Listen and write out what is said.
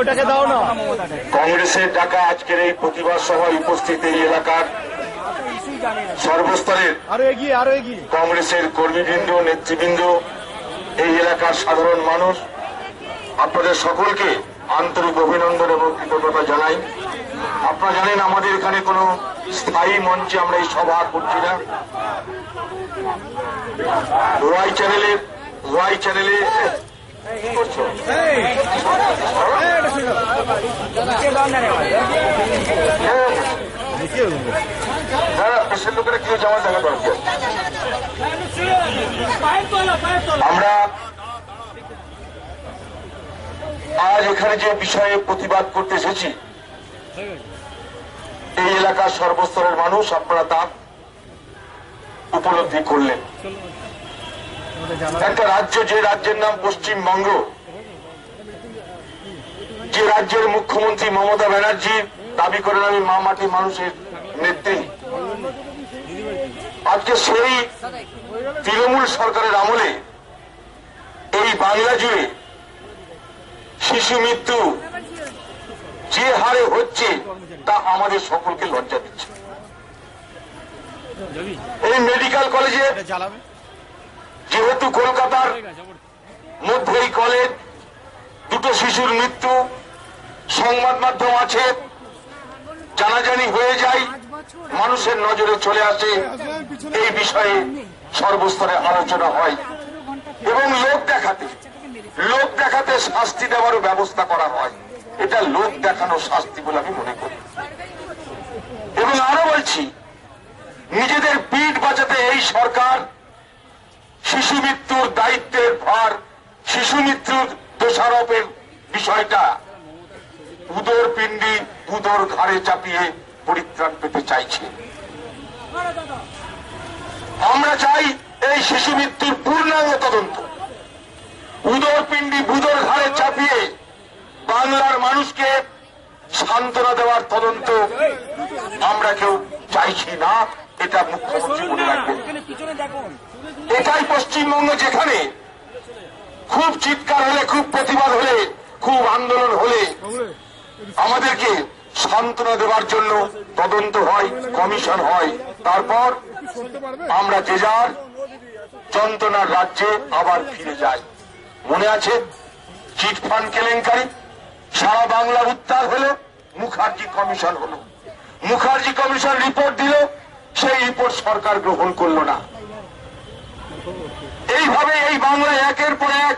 ওটাকে দাও না। কংগ্রেসের ডাকা আজকের এই প্রতিবাদ সভায় উপস্থিত এই এলাকার সর্বস্তরের কংগ্রেসের কর্মীবৃন্দ, নেতৃবৃন্দ, এই এলাকার সাধারণ মানুষ, আপনাদের সকলকে আন্তরিক অভিনন্দন এবং কৃতজ্ঞতা জানাই। আপনারা জানেন আমাদের এখানে কোনো স্থায়ী মঞ্চে আমরা এই সভা করছি না। ওয়াই চ্যানেলে কি করছো? দেশের লোকেরা কেউ যাওয়া দেখা দরকার। আমরা আজ এখানে যে বিষয়ে প্রতিবাদ করতে এসেছি, এই এলাকার সর্বস্তরের মানুষ আপনারা তা উপলব্ধি করলেন। একটা রাজ্য, যে রাজ্যের নাম পশ্চিমবঙ্গ, যে রাজ্যের মুখ্যমন্ত্রী মমতা ব্যানার্জি দাবি করেন আমি মা মাটি মানুষের নেত্রী, আজকে সেই তৃণমূল সরকারের আমলে এই বাংলা জুড়ে শিশু মৃত্যু যে হারে হচ্ছে তা আমাদের সকলকে লজ্জা দিচ্ছে। এই মেডিকেল কলেজে যেহেতু কলকাতার মধ্যে এই কলেজ, দুটো শিশুর মৃত্যু সংবাদ মাধ্যম আছে, জানাজানি হয়ে যায়, মানুষের নজরে চলে আসে, এই বিষয়ে সর্বস্তরে আলোচনা হয় এবং লোক দেখাতে শাস্তি দেওয়ারও ব্যবস্থা করা হয়। এটা লোক দেখানো শাস্তি বলে আমি মনে করি। এবং আরো বলছি, নিজেদের পিঠ বাঁচাতে এই সরকার শিশু মৃত্যুর দায়িত্বের ভার, শিশু মৃত্যুর দোষারোপের বিষয়টা উদর পিণ্ডি উদর ঘাড়ে চাপিয়ে পরিত্রাণ পেতে চাইছে। আমরা চাই এই শিশু মৃত্যুর পূর্ণাঙ্গ তদন্ত। উদর পিণ্ডি বুদর ঘাড়ে চাপিয়ে বাংলার মানুষকে সান্ত্বনা দেওয়ার তদন্ত আমরা কেউ চাইছি না, এটা মুখ্যমন্ত্রী বলে রাখবেন। এটাই পশ্চিমবঙ্গ, যেখানে খুব চিৎকার হলে, খুব প্রতিবাদ হলে, খুব আন্দোলন হলে আমাদেরকে সান্ত্বনা দেওয়ার জন্য তদন্ত হয়, কমিশন হয়, তারপর আমরা যে যার যন্ত্রণার রাজ্যে আবার ফিরে যাই। মনে আছে চিটফান্ড কেলেঙ্কারি, সারা বাংলা উত্তাল হলো, মুখার্জি কমিশন হলো, মুখার্জি কমিশন রিপোর্ট দিল, সেই রিপোর্ট সরকার গ্রহণ করল না। এইভাবে এই বাংলায় একের পর এক